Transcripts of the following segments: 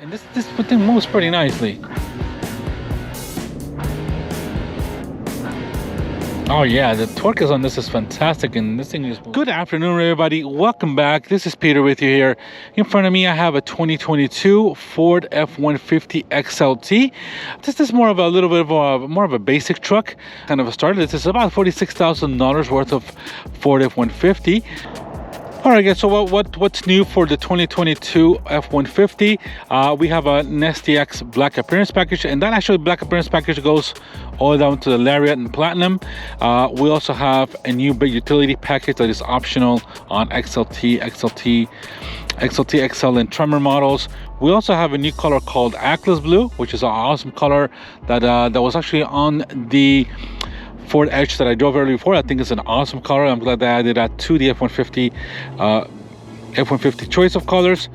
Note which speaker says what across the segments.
Speaker 1: This thing moves pretty nicely. Oh yeah, the torque on this is fantastic, and this thing is... Good afternoon, everybody. Welcome back. This is Peter with you here. In front of me, I have a 2022 Ford F-150 XLT. This is more of a little bit of more of a basic truck, kind of a starter. This is about $46,000 worth of Ford F-150. All right, guys, so what's new for the 2022 F-150? We have a STX black appearance package, and that actually black appearance package goes all down to the Lariat and Platinum. We also have a new big utility package that is optional on XLT, XL, and Tremor models. We also have a new color called Atlas Blue, which is an awesome color that was actually on the Ford Edge that I drove earlier before. I think it's an awesome color. I'm glad they added that to the F-150 choice of colors.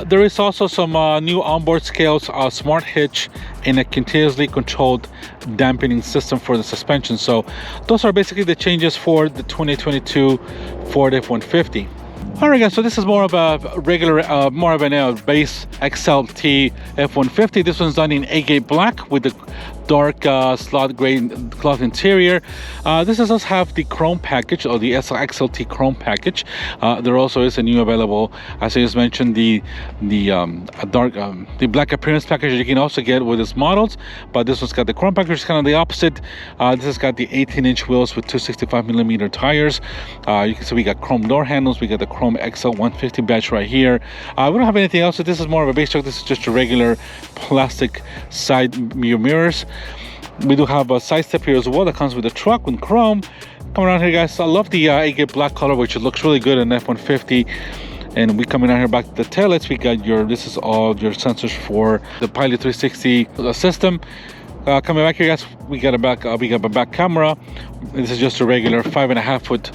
Speaker 1: There is also some new onboard scales, smart hitch, and a continuously controlled dampening system for the suspension. So those are basically the changes for the 2022 Ford F-150. All right, guys, so this is more of a regular, more of a base XLT F-150. This one's done in agate black with the dark slot gray cloth interior. This does have the chrome package, or the XLT chrome package. There also is a new available, as I just mentioned, the black appearance package that you can also get with its models. But this one's got the chrome package, which is kind of the opposite. This has got the 18-inch wheels with 265mm tires. You can see we got chrome door handles. We got the chrome XL150 badge right here. We don't have anything else. So this is more of a base truck. This is just a regular plastic side mirrors. We do have a side step here as well that comes with the truck with chrome. Come around here, guys. I love the agate black color, which looks really good in F-150. And we coming down here back to the taillights. We got this is all your sensors for the Pilot 360 system. Coming back here, guys, we got a back camera. This is just a regular 5.5 foot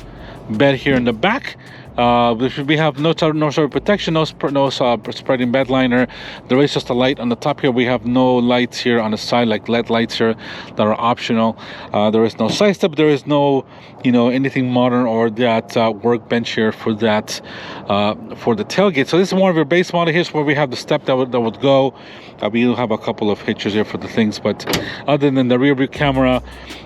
Speaker 1: bed here in the back. We have no sort of protection, no spreading bed liner. There is just a light on the top here. We have no lights here on the side, like LED lights here that are optional. There is no side step. There is no, anything modern or that workbench here for that for the tailgate. So this is more of your base model. Here's where we have the step that would go. We do have a couple of hitches here for the things, but other than the rear view camera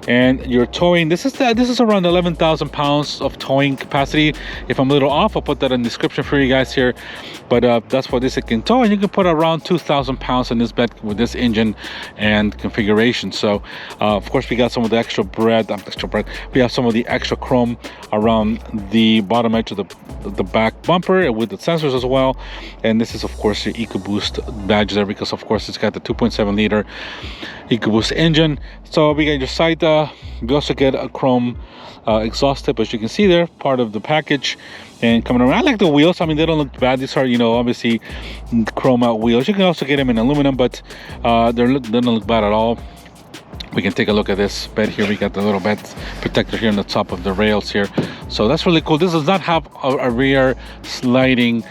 Speaker 1: and your towing, this is around 11,000 pounds of towing capacity. If I'm a little off, I'll put that in the description for you guys here, but that's what this it can tow, and you can put around 2,000 pounds in this bed with this engine and configuration. So of course we got some of the extra bread. We have some of the extra chrome around the bottom edge of the back bumper with the sensors as well. And this is of course the EcoBoost badge there, because of course it's got the 2.7 liter EcoBoost engine. So we got your side, we also get a chrome exhaust tip, as you can see there, part of the package. And coming around, I like the wheels. I mean, they don't look bad. These are, obviously chrome out wheels. You can also get them in aluminum, but they don't look bad at all. We can take a look at this bed here. We got the little bed protector here on the top of the rails here. So that's really cool. This does not have a rear sliding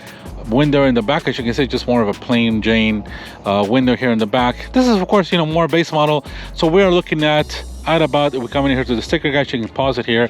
Speaker 1: window in the back. As you can see, just more of a plain Jane window here in the back. This is of course more base model. So we are looking at about, we're coming here to the sticker, guys. You can pause it here.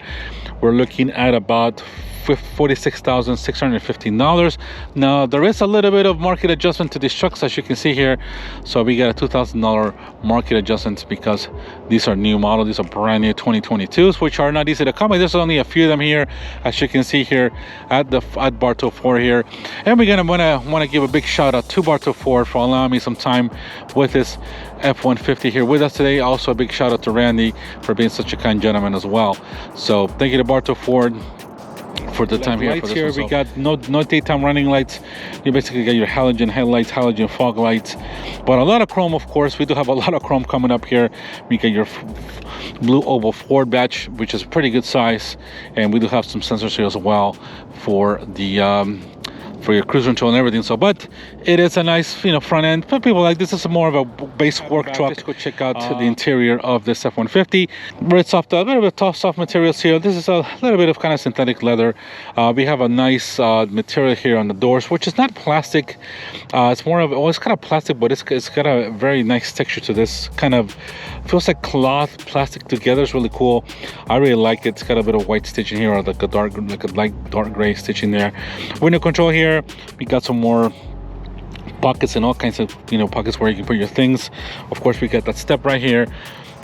Speaker 1: We're looking at about $46,615. Now there is a little bit of market adjustment to these trucks, as you can see here. So we got a $2,000 market adjustment because these are new models. These are brand new 2022s, which are not easy to come by. There's only a few of them here, as you can see here at Bartow Ford here. And we're gonna want to give a big shout out to Bartow Ford for allowing me some time with this F-150 here with us today. Also a big shout out to Randy for being such a kind gentleman as well. So thank you to Bartow Ford for the time here. Lights here, we got no daytime running lights. You basically got your halogen headlights, halogen fog lights, but a lot of chrome. Of course, we do have a lot of chrome coming up here. We got your blue oval Ford badge, which is pretty good size, and we do have some sensors here as well for the for your cruise control and everything. So, but it is a nice, front end. For people like this is more of a base work truck. Let's go check out the interior of this F-150. Very soft, a little bit of tough, soft materials here. This is a little bit of kind of synthetic leather. We have a nice material here on the doors, which is not plastic. It's more of, well, it's kind of plastic, but it's got a very nice texture to this. Kind of feels like cloth, plastic together. It's really cool. I really like it. It's got a bit of white stitching here, or like a light dark gray stitching there. Window control here. We got some more pockets and all kinds of, you know, pockets where you can put your things. Of course, we got that step right here,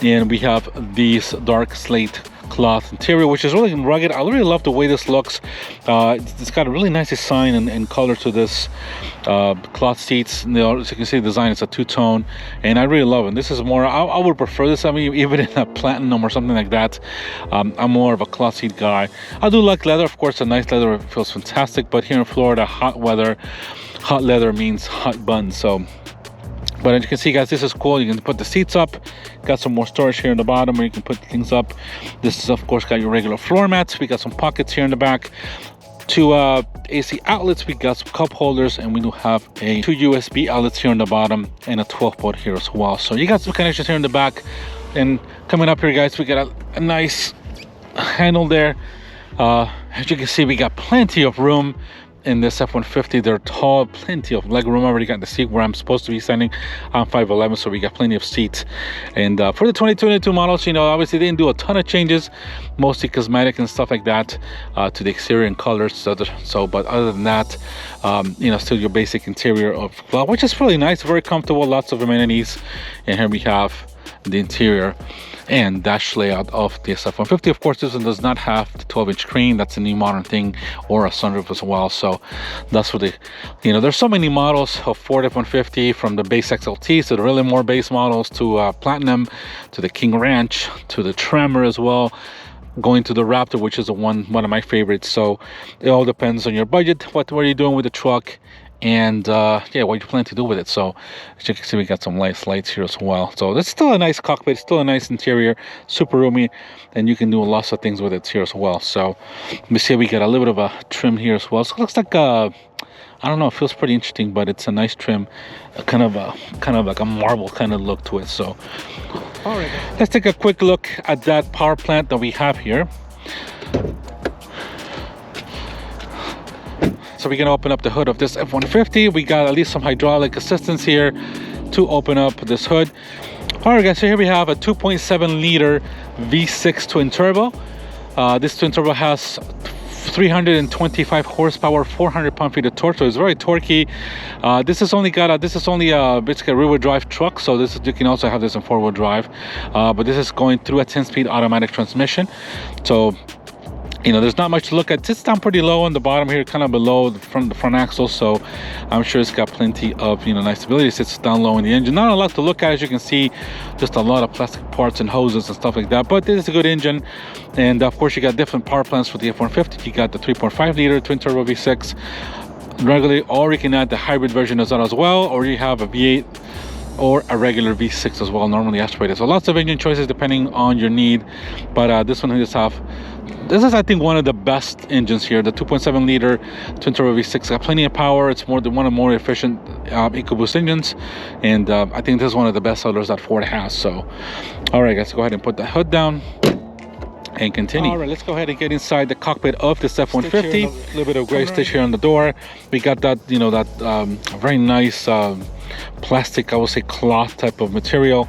Speaker 1: and we have these dark slate cloth interior, which is really rugged. I really love the way this looks. It's got a really nice design and color to this cloth seats. You know, as you can see, the design is a two-tone, and I really love it. This is more, I would prefer this, I mean, even in a platinum or something like that. I'm more of a cloth seat guy. I do like leather, of course. A nice leather feels fantastic, but here in Florida, hot leather means hot buns. So, but as you can see, guys, this is cool. You can put the seats up. Got some more storage here in the bottom where you can put things up. This is, of course, got your regular floor mats. We got some pockets here in the back. Two AC outlets. We got some cup holders, and we do have two USB outlets here on the bottom and a 12-volt here as well. So you got some connections here in the back. And coming up here, guys, we got a nice handle there. As you can see, we got plenty of room in this F-150. They're tall, plenty of leg room. I already got the seat where I'm supposed to be standing. I'm 5'11", so we got plenty of seats. And for the 2022 models, you know, obviously they didn't do a ton of changes, mostly cosmetic and stuff like that, to the exterior and colors. So but other than that, you know, still your basic interior of, well, which is really nice, very comfortable, lots of amenities. And here we have the interior and dash layout of the F-150. Of course, this one does not have the 12-inch screen. That's a new modern thing, or a sunroof as well. So that's what you know, there's so many models of Ford F-150, from the base XLT to the really more base models, to Platinum, to the King Ranch, to the Tremor as well, going to the Raptor, which is one of my favorites. So it all depends on your budget, what are you doing with the truck, and yeah, what you plan to do with it. So as you can see, we got some lights here as well. So it's still a nice cockpit, still a nice interior, super roomy, and you can do lots of things with it here as well. So let me see, we got a little bit of a trim here as well. So it looks like I don't know, it feels pretty interesting, but it's a nice trim, kind of like a marble kind of look to it. So all right, let's take a quick look at that power plant that we have here. So we're gonna open up the hood of this F-150. We got at least some hydraulic assistance here to open up this hood. All right, guys, so here we have a 2.7 liter V6 twin turbo. This twin turbo has 325 horsepower, 400 pound-feet of torque, so it's very torquey. This is only basically a rear-wheel drive truck, so you can also have this in four-wheel drive, but this is going through a 10-speed automatic transmission. So you know, there's not much to look at. It's down pretty low on the bottom here, kind of below the front axle, so I'm sure it's got plenty of, you know, nice stability. It sits down low in the engine. Not a lot to look at, as you can see, just a lot of plastic parts and hoses and stuff like that, but it is a good engine. And of course, you got different power plants for the F-150. You got the 3.5 liter twin turbo V6 regularly, or you can add the hybrid version as well, or you have a V8 or a regular V6 as well, normally aspirated. So lots of engine choices depending on your need, but this one this is, I think, one of the best engines here. The 2.7 liter twin turbo V6 got plenty of power. It's one of the more efficient EcoBoost engines, and I think this is one of the best sellers that Ford has. So all right, guys, go ahead and put the hood down and continue. All right, let's go ahead and get inside the cockpit of this F-150. A little bit of gray stitch here on the door. We got that, you know, that very nice plastic, I would say cloth type of material.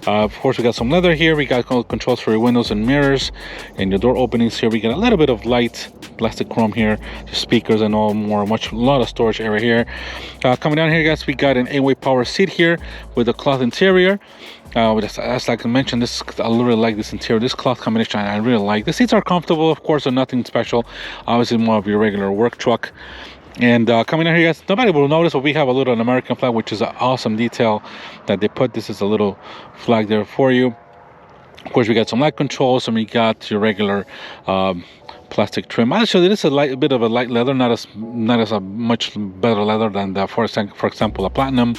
Speaker 1: Of course, we got some leather here. We got controls for your windows and mirrors, and your door openings here. We got a little bit of light plastic chrome here, just speakers and a lot of storage area here. Coming down here, guys, we got an 8-way power seat here with a cloth interior. As like I mentioned, I really like this interior, this cloth combination. I really like. The seats are comfortable, of course, they're nothing special. Obviously, more of your regular work truck. And coming in here, guys, nobody will notice, but we have a little American flag, which is an awesome detail that they put. This is a little flag there for you. Of course, we got some light controls, and we got your regular plastic trim. Actually, this is a bit of a light leather, not as a much better leather than the, for example, a Platinum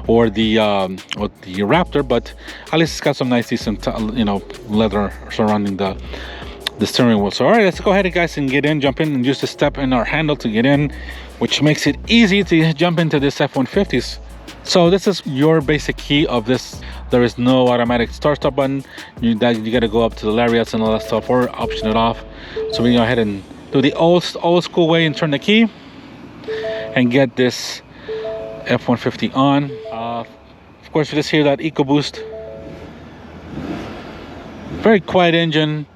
Speaker 1: or the Raptor, but at least it's got some nice, decent, you know, leather surrounding the steering wheel. So all right, let's go ahead, guys, and jump in and use the step in our handle to get in, which makes it easy to jump into this F-150s. So this is your basic key of this. There is no automatic start-stop button. You got to go up to the lariats and all that stuff, or option it off. So we go ahead and do the old school way and turn the key and get this F-150 on. Of course, you just hear that EcoBoost. Very quiet engine.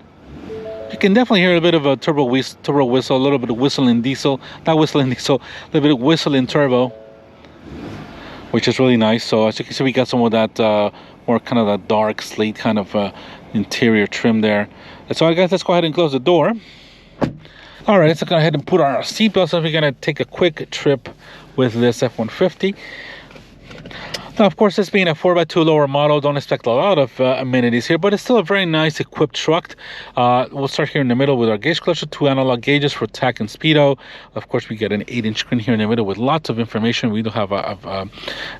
Speaker 1: You can definitely hear a bit of a turbo whistle, a little bit of whistling diesel, not whistling diesel, a little bit of whistling turbo. which is really nice. So as you can see, we got some of that more kind of that dark slate kind of interior trim there. And so guys, let's go ahead and close the door. All right, let's go ahead and put on our seatbelts. So we're gonna take a quick trip with this F-150. Now, of course, this being a 4x2 lower model, don't expect a lot of amenities here, but it's still a very nice equipped truck. We'll start here in the middle with our gauge cluster, 2 analog gauges for tach and speedo. Of course, we get an 8-inch screen here in the middle with lots of information. We do have a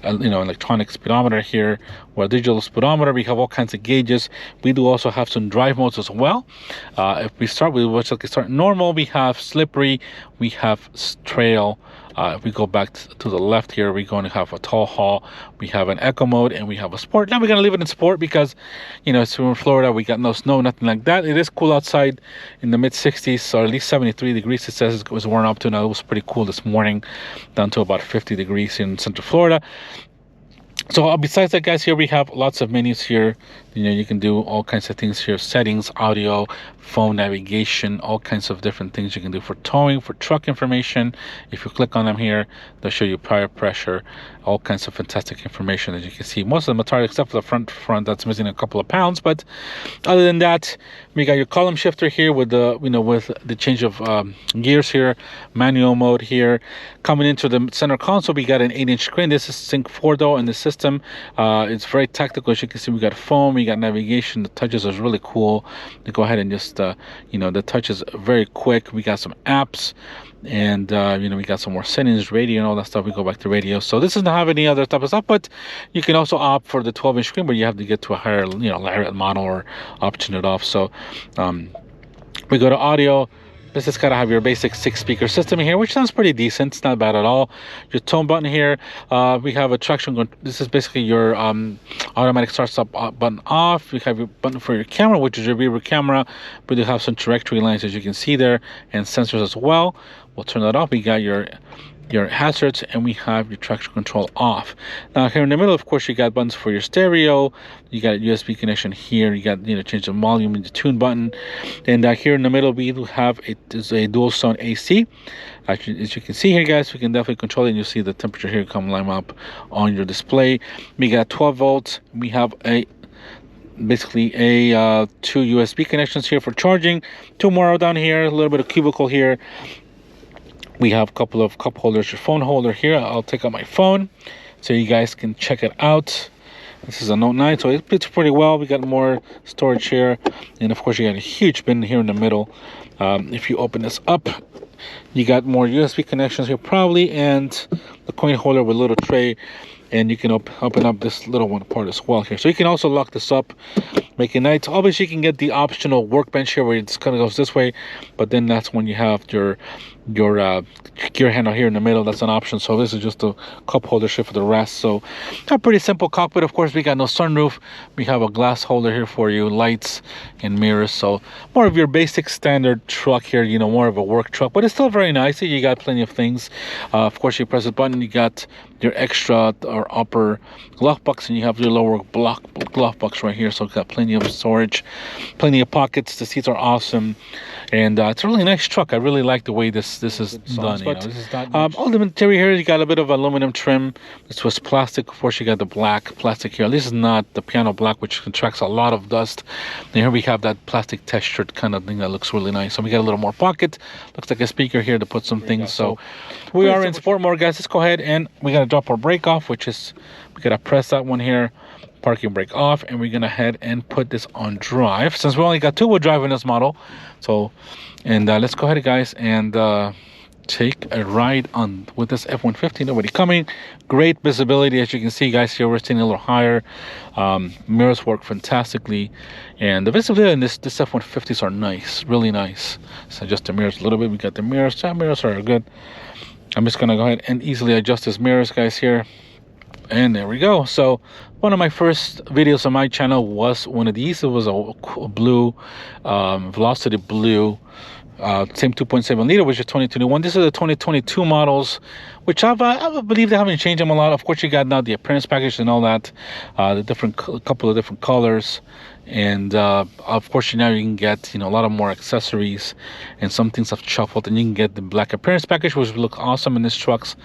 Speaker 1: electronic speedometer here, or a digital speedometer. We have all kinds of gauges. We do also have some drive modes as well. If we start with what's like start normal, we have slippery, we have trail. If we go back to the left here, we're going to have a tall haul, we have an eco mode, and we have a sport. Now we're going to leave it in sport because, you know, it's in Florida, we got no snow, nothing like that. It is cool outside in the mid 60s, or at least 73 degrees it says it was warm up to. Now it was pretty cool this morning, down to about 50 degrees in Central Florida. So besides that, guys, here we have lots of menus here. You know, you can do all kinds of things here: settings, audio, phone navigation, all kinds of different things you can do for towing, for truck information. If you click on them here, they'll show you prior pressure, all kinds of fantastic information. As you can see, most of them are tired except for the front that's missing a couple of pounds. But other than that, we got your column shifter here with the, you know, with the change of gears here, manual mode here. Coming into the center console, we got an 8-inch screen. This is Sync 4 though in the system. It's very tactical. As you can see, we got phone, we got navigation. The touches is really cool. You go ahead and just you know, the touch is very quick. We got some apps, and you know, we got some more settings, radio and all that stuff. We go back to radio. So this doesn't have any other type of stuff, but you can also opt for the 12-inch screen, but you have to get to a higher, you know, Lariat model or option it off. So we go to audio. This is gotta have your basic 6-speaker system here, which sounds pretty decent. It's not bad at all. Your tone button here, we have a traction. This is basically your automatic start-stop button off. We have your button for your camera, which is your rear camera. We do have some trajectory lines, as you can see there, and sensors as well. We'll turn that off. We got your hazards, and we have your traction control off. Now here in the middle, of course, you got buttons for your stereo. You got a USB connection here. You got, you know, change the volume and the tune button. And here in the middle, we do have a dual zone AC. Actually, as you can see here, guys, we can definitely control it, and you'll see the temperature here come line up on your display. We got 12 volts. We have basically a 2 USB connections here for charging. 2 more down here, a little bit of cubicle here. We have a couple of cup holders, your phone holder here. I'll take out my phone so you guys can check it out. This is a Note 9, so it fits pretty well. We got more storage here, and of course you got a huge bin here in the middle. If you open this up, you got more USB connections here probably, and the coin holder with a little tray, and you can open up this little one part as well here. So you can also lock this up, make it nice. Obviously you can get the optional workbench here where it kind of goes this way, but then that's when you have your gear handle here in the middle. That's an option. So this is just a cup holder shift for the rest. So a pretty simple cockpit. Of course, we got no sunroof. We have a glass holder here for you, lights and mirrors. So more of your basic standard truck here, you know, more of a work truck, but it's still very nice. You got plenty of things. Of course, you press the button, you got your extra or upper glove box, and you have your lower glove box right here. So it's got plenty of storage, plenty of pockets. The seats are awesome, and it's a really nice truck. I really like the way this is done. You know, this is all the interior here, you got a bit of aluminum trim. This was plastic. Of course, you got the black plastic here. This is not the piano black, which attracts a lot of dust. And here we have that plastic textured kind of thing that looks really nice. So we got a little more pocket. Looks like a speaker here to put some things. So we are in sport mode, guys. Let's go ahead and we gotta drop our brake off, which is we gotta press that one here. Parking brake off, and we're gonna head and put this on drive since we only got 2-wheel drive in this model. So, and let's go ahead, guys, and take a ride on with this F-150. Nobody coming. Great visibility, as you can see, guys. Here we're sitting a little higher. Mirrors work fantastically, and the visibility in this F-150s are nice, really nice. So adjust the mirrors a little bit. We got the mirrors. The mirrors are good. I'm just gonna go ahead and easily adjust these mirrors, guys, here. And there we go. So one of my first videos on my channel was one of these. It was a blue Velocity blue Same 2.7 liter, which is 2021. This is the 2022 models, which I believe they haven't changed them a lot. Of course, you got now the appearance package and all that, the different couple of different colors, and of course now you can get, you know, a lot of more accessories, and some things have shuffled, and you can get the black appearance package, which will look awesome in these trucks.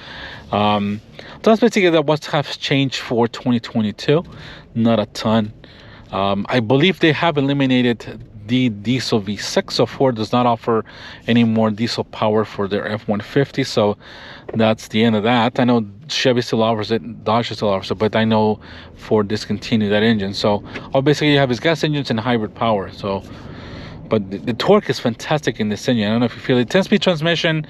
Speaker 1: So that's basically what has changed for 2022. Not a ton. I believe they have eliminated the diesel V6, so Ford does not offer any more diesel power for their F-150, so that's the end of that. I know Chevy still offers it, Dodge still offers it, but I know Ford discontinued that engine. So all basically you have is gas engines and hybrid power. So, but the torque is fantastic in this engine. I don't know if you feel it. 10-speed transmission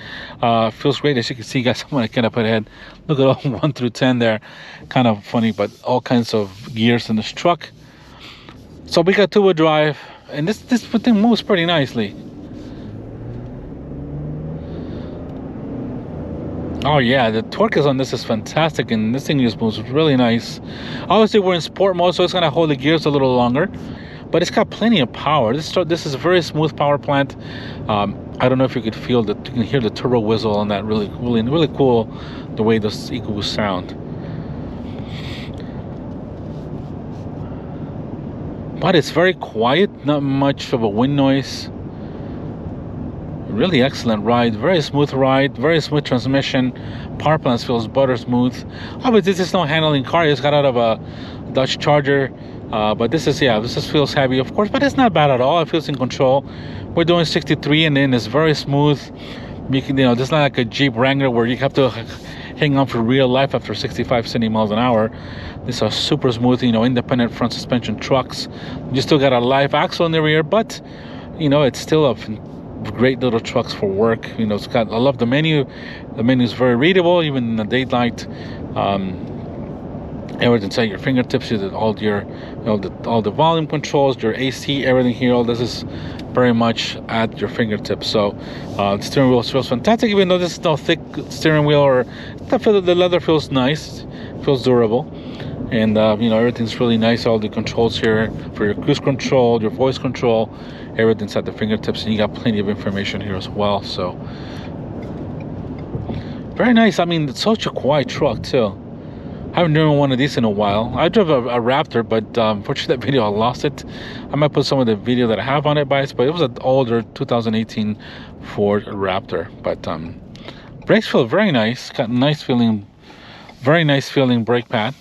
Speaker 1: feels great. As you can see, guys, I'm gonna kind of put ahead. Look at all 1 through 10 there. Kind of funny, but all kinds of gears in this truck. So we got two-wheel drive. And this thing moves pretty nicely. Oh yeah, the torque is on this is fantastic, and this thing just moves really nice. Obviously we're in sport mode, so it's gonna hold the gears a little longer, but it's got plenty of power. This is a very smooth power plant. I don't know if you could feel that, you can hear the turbo whistle on that. Really cool the way those EcoBoost sound. But it's very quiet, not much of a wind noise. Really excellent ride, very smooth ride, very smooth transmission. Power plant feels butter smooth. Obviously this is no handling car, it's got out of a Dodge Charger. But this just feels heavy, of course, but it's not bad at all. It feels in control. We're doing 63, and then it's very smooth. You can, this is not like a Jeep Wrangler where you have to hang on for real life after 65, 70 miles an hour. These are super smooth, independent front suspension trucks. You still got a live axle in the rear, but it's still a great little trucks for work. It's got, I love the menu. The menu is very readable, even in the daylight. Everything's at your fingertips. You did all your, all the volume controls, your AC, everything here. All this is very much at your fingertips. So the steering wheel feels fantastic, even though this is no thick steering wheel, or the leather feels nice, feels durable. And everything's really nice. All the controls here for your cruise control, your voice control, everything's at the fingertips, and you got plenty of information here as well. So very nice. I mean, it's such a quiet truck too. I haven't driven one of these in a while. I drove a Raptor, but unfortunately that video I lost it. I might put some of the video that I have on it, but it was an older 2018 Ford Raptor. But brakes feel very nice. Got nice feeling, very nice feeling brake pad.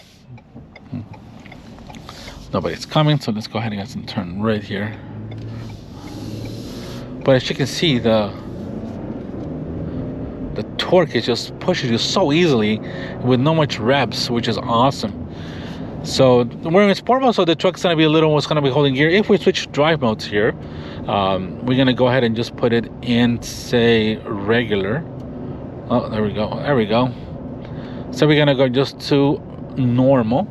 Speaker 1: Nobody's coming, so let's go ahead and get some turn right here. But as you can see, the torque is just pushes you so easily with no much revs, which is awesome. So we're in sport mode, so the truck's gonna be what's gonna be holding gear. If we switch drive modes here, we're gonna go ahead and just put it in, say, regular. Oh, there we go. So we're gonna go just to normal.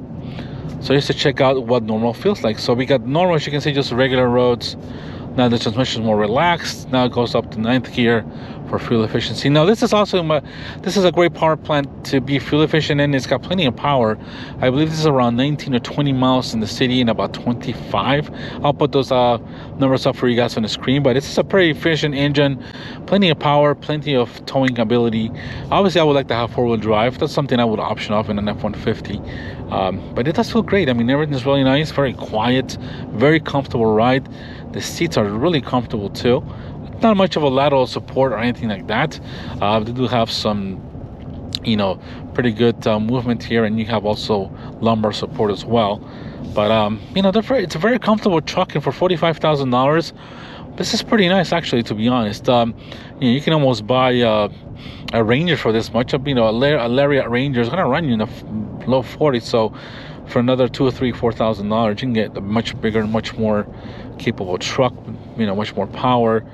Speaker 1: So just to check out what normal feels like. So we got normal, as you can see, just regular roads. Now the transmission is more relaxed. Now it goes up to 9th gear for fuel efficiency. Now this is also this is a great power plant to be fuel efficient, and it's got plenty of power. I believe this is around 19 or 20 miles in the city and about 25. I'll put those numbers up for you guys on the screen, but it's a pretty efficient engine, plenty of power, plenty of towing ability. Obviously I would like to have 4-wheel drive. That's something I would option off in an F-150. But it does feel great. I mean, everything's really nice, very quiet, very comfortable ride. The seats are really comfortable too. Not much of a lateral support or anything like that. They do have some, pretty good movement here, and you have also lumbar support as well. But it's a very comfortable truck, and for $45,000, this is pretty nice, actually, to be honest. You can almost buy a Ranger for this much. A Lariat Ranger is gonna run you in the low 40s. So for another $2,000 or $4,000, you can get a much bigger, much more capable truck. Much more power,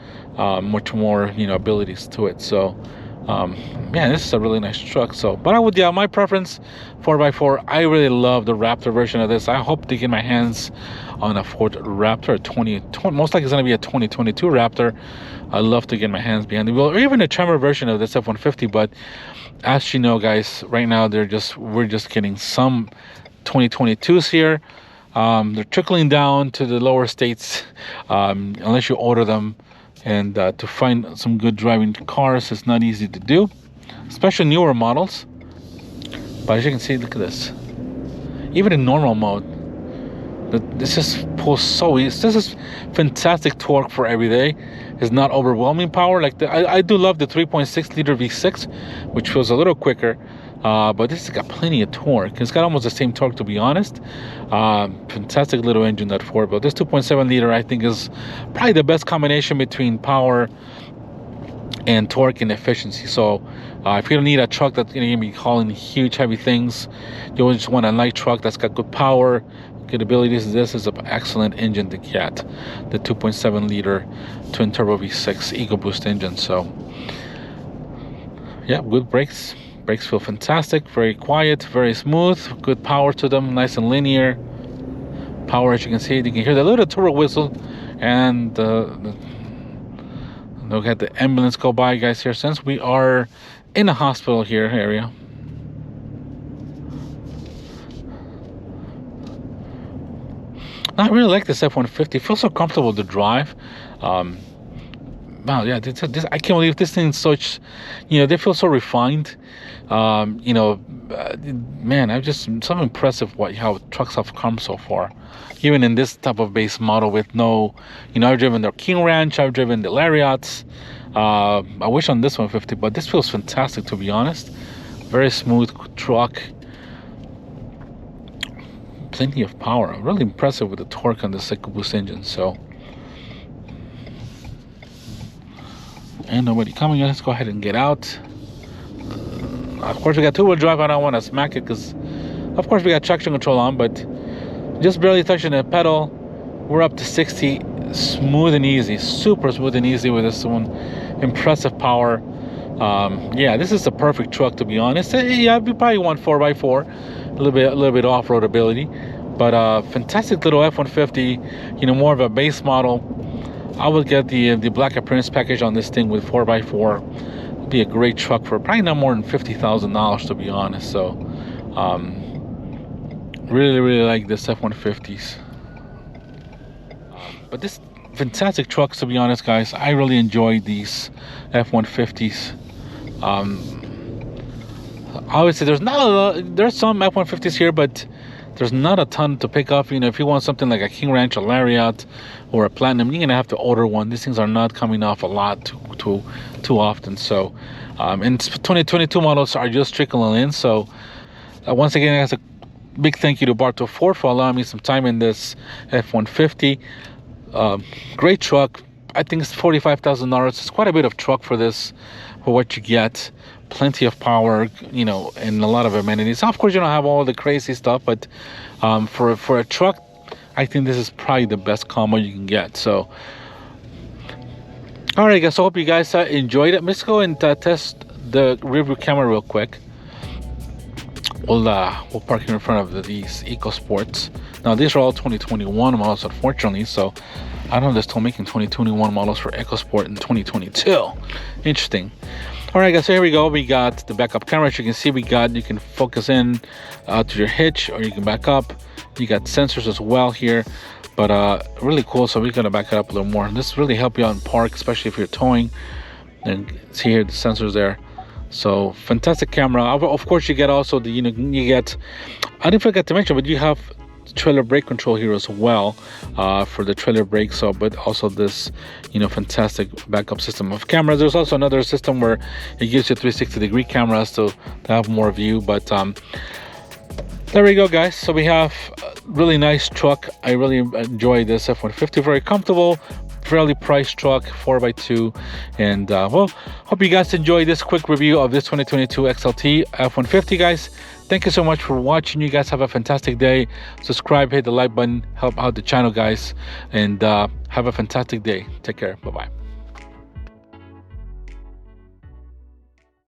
Speaker 1: much more abilities to it. So this is a really nice truck. So, but I would, my preference 4x4. I really love the Raptor version of this. I hope to get my hands on a Ford Raptor, most likely it's going to be a 2022 Raptor. I'd love to get my hands behind the wheel, or even a Tremor version of this F-150. But as you know, guys, right now we're just getting some 2022s here. They're trickling down to the lower states, unless you order them And to find some good driving cars is not easy to do, especially newer models. But as you can see, look at this. Even in normal mode, this just pulls so easy. This is fantastic torque for every day. It's not overwhelming power. Like I do love the 3.6 liter V6, which feels a little quicker. But this has got plenty of torque. It's got almost the same torque, to be honest. Fantastic little engine, that Ford. But this 2.7 liter, I think, is probably the best combination between power and torque and efficiency. So if you don't need a truck that's going to be hauling huge, heavy things, you always just want a light truck that's got good power, good abilities. This is an excellent engine to get, the 2.7 liter twin turbo V6 EcoBoost engine. So yeah, good brakes. Brakes feel fantastic, very quiet, very smooth, good power to them, nice and linear power. As you can see, you can hear the little turbo whistle, and look at the ambulance go by, guys, here, since we are in a hospital here area. I really like this F-150. It feels so comfortable to drive. Wow, yeah, this, I can't believe this thing's such, they feel so refined. Man, I'm just so impressive how trucks have come so far. Even in this type of base model with no, I've driven the King Ranch, I've driven the Lariats. I wish on this 150, but this feels fantastic, to be honest. Very smooth truck. Plenty of power. I'm really impressive with the torque on this EcoBoost engine. So, ain't nobody coming. Let's go ahead and get out. Of course, we got two-wheel drive. I don't want to smack it because, of course, we got traction control on, but just barely touching the pedal. We're up to 60. Smooth and easy. Super smooth and easy with this one. Impressive power. Yeah, this is the perfect truck, to be honest. Yeah, we probably want 4x4, a little bit off-road ability, but fantastic little F-150. More of a base model. I would get the black appearance package on this thing with 4x4. It'd be a great truck for probably not more than $50,000, to be honest. So, really like this F-150s. But this fantastic trucks, to be honest, guys. I really enjoy these F-150s. I would say there's not a lot, there's some F-150s here, but there's not a ton to pick up. If you want something like a King Ranch, a Lariat, or a Platinum, you're gonna have to order one. These things are not coming off a lot too often. So, and 2022 models are just trickling in. So, once again, that's a big thank you to Bartow Ford for allowing me some time in this F-150. Great truck. I think it's $45,000. It's quite a bit of truck for this, for what you get. Plenty of power, and a lot of amenities. Of course, you don't have all the crazy stuff, but for a truck, I think this is probably the best combo you can get. So, all right, guys. I hope you guys enjoyed it. Let's go and test the rear view camera real quick. We'll park here in front of these EcoSports. Now, these are all 2021 models, unfortunately. So, I don't know, they're still making 2021 models for EcoSport in 2022. Interesting. All right, guys, so here we go. We got the backup camera. As you can see, you can focus in to your hitch, or you can back up. You got sensors as well here, but really cool. So we're gonna back it up a little more. And this really help you out in park, especially if you're towing. And see here the sensors there. So fantastic camera. Of course, you get also the you get. I didn't forget to mention, but you have trailer brake control here as well for the trailer brake. So, but also this fantastic backup system of cameras. There's also another system where it gives you 360-degree cameras to have more view. But there we go, guys. So we have a really nice truck. I really enjoy this F-150. Very comfortable, fairly priced truck, 4x2. And well, hope you guys enjoy this quick review of this 2022 XLT F-150, guys. Thank you so much for watching. You guys have a fantastic day. Subscribe, hit the like button, help out the channel, guys, and have a fantastic day. Take care. Bye-bye.